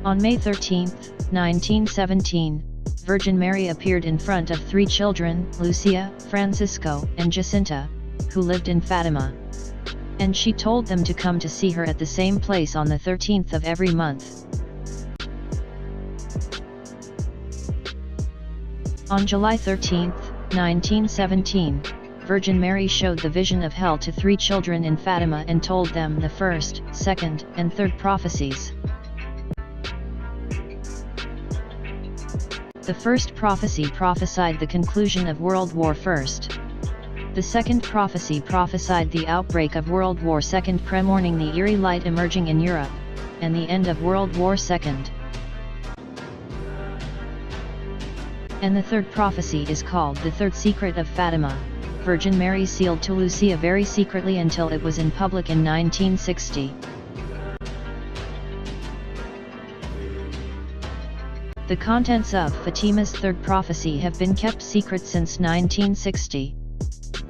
On May 13, 1917, Virgin Mary appeared in front of 3 children, Lucia, Francisco, and Jacinta, who lived in Fatima. And she told them to come to see her at the same place on the 13th of every month. On July 13, 1917, Virgin Mary showed the vision of hell to 3 children in Fatima and told them the first, second, and third prophecies. The first prophecy prophesied the conclusion of World War I. The second prophecy prophesied the outbreak of World War II, pre-morning the eerie light emerging in Europe, and the end of World War II. And the third prophecy is called the Third Secret of Fatima. Virgin Mary sealed to Lucia very secretly until it was in public in 1960. The contents of Fatima's third prophecy have been kept secret since 1960.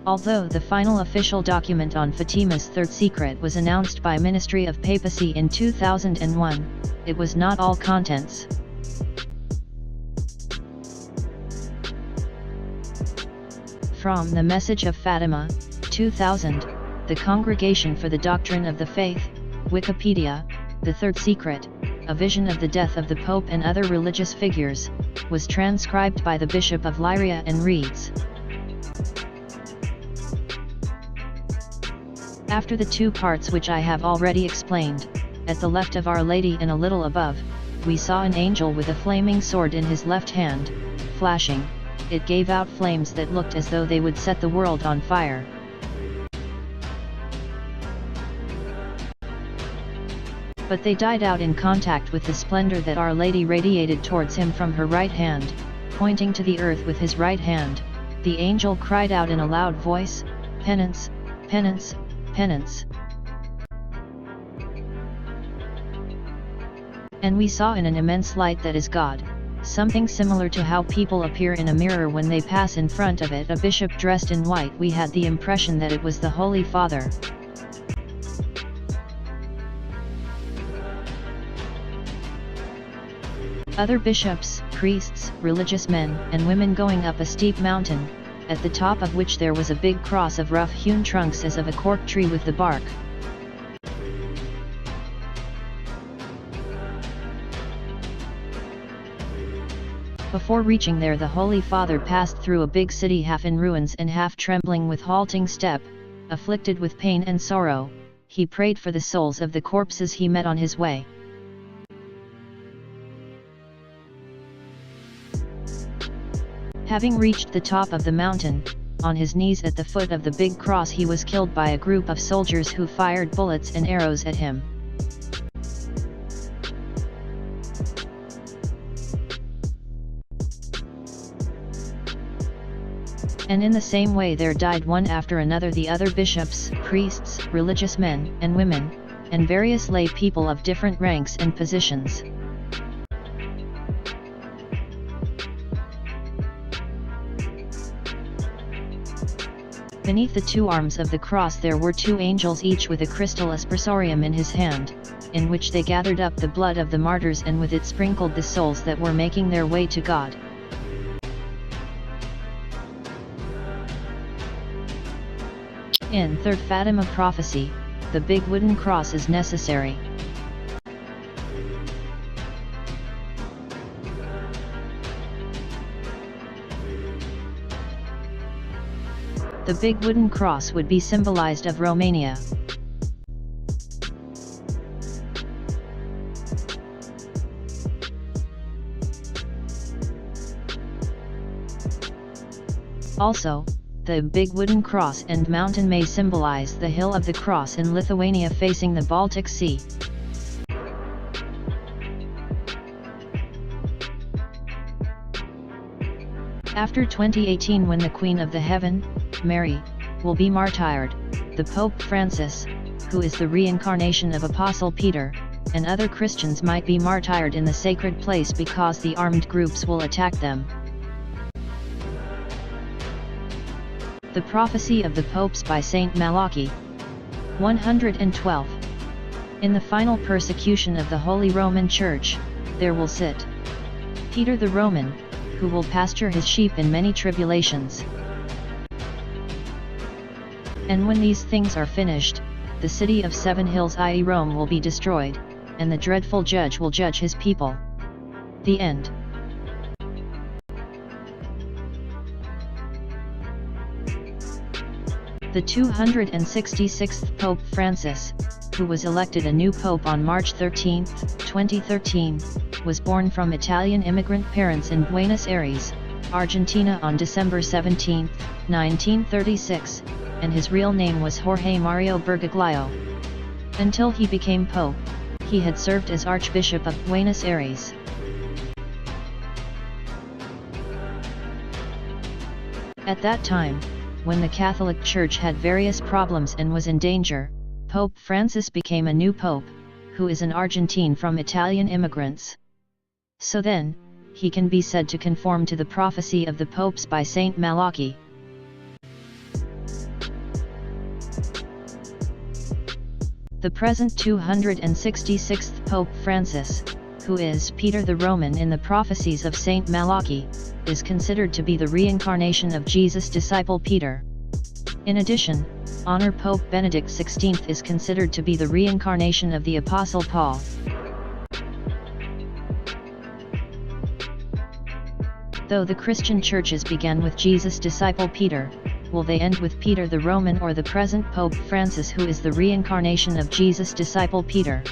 Although the final official document on Fatima's third secret was announced by Ministry of Papacy in 2001, it was not all contents. From the Message of Fatima, 2000, the Congregation for the Doctrine of the Faith, Wikipedia, the Third Secret, a vision of the death of the Pope and other religious figures, was transcribed by the Bishop of Lyria and reads: After the 2 parts which I have already explained, at the left of Our Lady and a little above, we saw an angel with a flaming sword in his left hand, flashing. It gave out flames that looked as though they would set the world on fire. But they died out in contact with the splendor that Our Lady radiated towards him from her right hand, pointing to the earth with his right hand. The angel cried out in a loud voice, "Penance, penance, penance." And we saw in an immense light that is God, something similar to how people appear in a mirror when they pass in front of it, a bishop dressed in white. We had the impression that it was the Holy Father. Other bishops, priests, religious men, and women going up a steep mountain, at the top of which there was a big cross of rough-hewn trunks as of a cork tree with the bark. Before reaching there, the Holy Father passed through a big city half in ruins and half trembling with halting step, afflicted with pain and sorrow. He prayed for the souls of the corpses he met on his way. Having reached the top of the mountain, on his knees at the foot of the big cross, he was killed by a group of soldiers who fired bullets and arrows at him. And in the same way there died one after another the other bishops, priests, religious men and women, and various lay people of different ranks and positions. Beneath the 2 arms of the cross there were 2 angels, each with a crystal aspersorium in his hand, in which they gathered up the blood of the martyrs and with it sprinkled the souls that were making their way to God. In Third Fatima prophecy, the big wooden cross is necessary. The big wooden cross would be symbolized of Romania. Also, the big wooden cross and mountain may symbolize the hill of the cross in Lithuania facing the Baltic Sea. After 2018, when the Queen of the Heaven, Mary, will be martyred, the Pope Francis, who is the reincarnation of Apostle Peter, and other Christians might be martyred in the sacred place because the armed groups will attack them. The Prophecy of the Popes by Saint Malachi. 112. In the final persecution of the Holy Roman Church, there will sit Peter the Roman, who will pasture his sheep in many tribulations. And when these things are finished, the city of 7 hills, i.e. Rome, will be destroyed, and the dreadful judge will judge his people. The end. The 266th Pope Francis, who was elected a new pope on March 13, 2013, was born from Italian immigrant parents in Buenos Aires, Argentina on December 17, 1936, and his real name was Jorge Mario Bergoglio. Until he became pope, he had served as Archbishop of Buenos Aires. At that time, when the Catholic Church had various problems and was in danger, Pope Francis became a new pope, who is an Argentine from Italian immigrants. So then, he can be said to conform to the prophecy of the popes by Saint Malachi. The present 266th Pope Francis, who is Peter the Roman in the prophecies of Saint Malachi, is considered to be the reincarnation of Jesus' disciple Peter. In addition, Honor Pope Benedict XVI is considered to be the reincarnation of the Apostle Paul. Though the Christian churches began with Jesus' disciple Peter, will they end with Peter the Roman or the present Pope Francis, who is the reincarnation of Jesus' disciple Peter?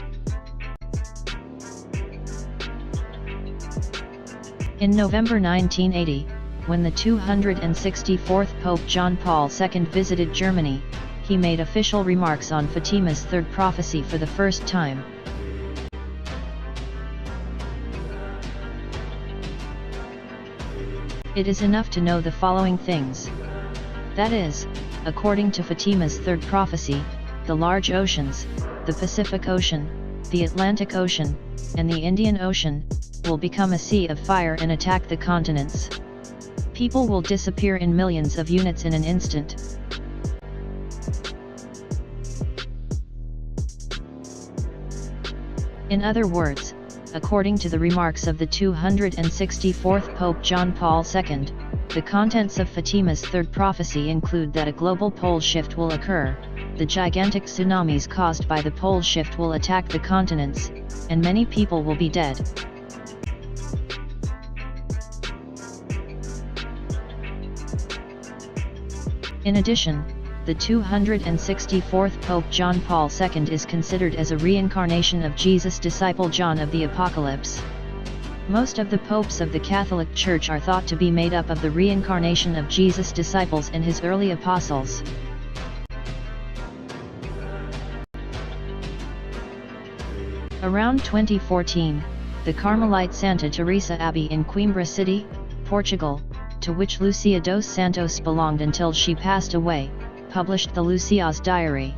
In November 1980, when the 264th Pope John Paul II visited Germany, he made official remarks on Fatima's third prophecy for the first time. It is enough to know the following things. That is, according to Fatima's third prophecy, the large oceans, the Pacific Ocean, the Atlantic Ocean, and the Indian Ocean, will become a sea of fire and attack the continents. People will disappear in millions of units in an instant. In other words, according to the remarks of the 264th Pope John Paul II, the contents of Fatima's third prophecy include that a global pole shift will occur, the gigantic tsunamis caused by the pole shift will attack the continents, and many people will be dead. In addition, the 264th Pope John Paul II is considered as a reincarnation of Jesus' disciple John of the Apocalypse. Most of the popes of the Catholic Church are thought to be made up of the reincarnation of Jesus' disciples and his early apostles. Around 2014, the Carmelite Santa Teresa Abbey in Coimbra City, Portugal, to which Lucia dos Santos belonged until she passed away, published the Lucia's diary.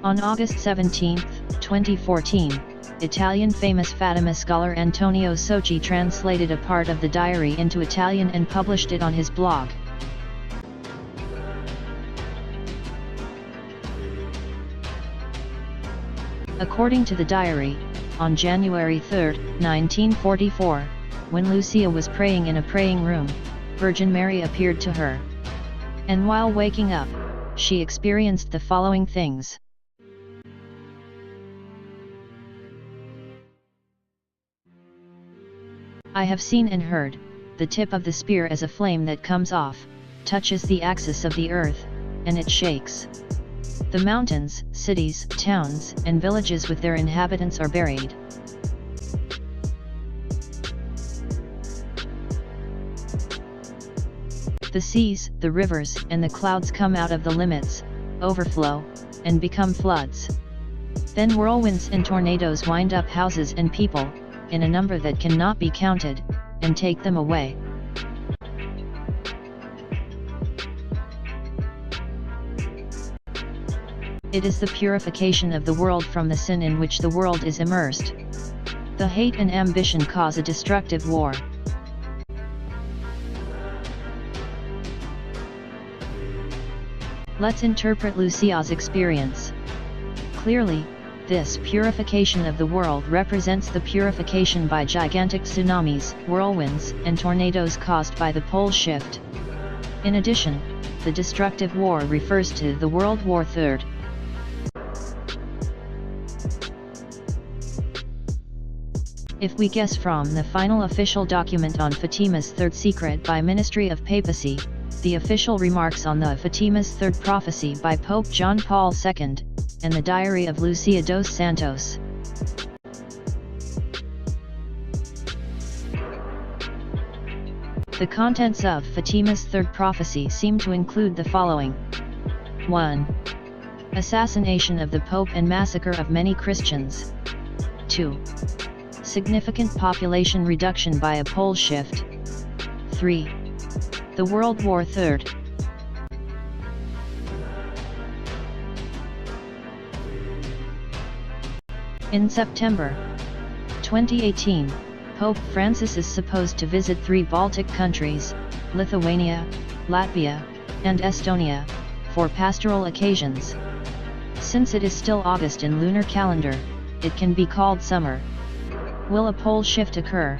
On August 17, 2014, Italian famous Fatima scholar Antonio Socci translated a part of the diary into Italian and published it on his blog. According to the diary, on January 3, 1944, when Lucia was praying in a praying room, Virgin Mary appeared to her. And while waking up, she experienced the following things. I have seen and heard, the tip of the spear as a flame that comes off, touches the axis of the earth, and it shakes. The mountains, cities, towns, and villages with their inhabitants are buried. The seas, the rivers, and the clouds come out of the limits, overflow, and become floods. Then whirlwinds and tornadoes wind up houses and people, in a number that cannot be counted, and take them away. It is the purification of the world from the sin in which the world is immersed. The hate and ambition cause a destructive war. Let's interpret Lucia's experience. Clearly, this purification of the world represents the purification by gigantic tsunamis, whirlwinds, and tornadoes caused by the pole shift. In addition, the destructive war refers to the World War III. If we guess from the final official document on Fatima's third secret by Ministry of Papacy, the official remarks on the Fatima's third prophecy by Pope John Paul II, and the diary of Lucia dos Santos. The contents of Fatima's third prophecy seem to include the following. 1. Assassination of the Pope and massacre of many Christians. 2. Significant population reduction by a pole shift. 3. The World War III. In September 2018, Pope Francis is supposed to visit 3 Baltic countries, Lithuania, Latvia, and Estonia, for pastoral occasions. Since it is still August in lunar calendar, it can be called summer. Will a pole shift occur?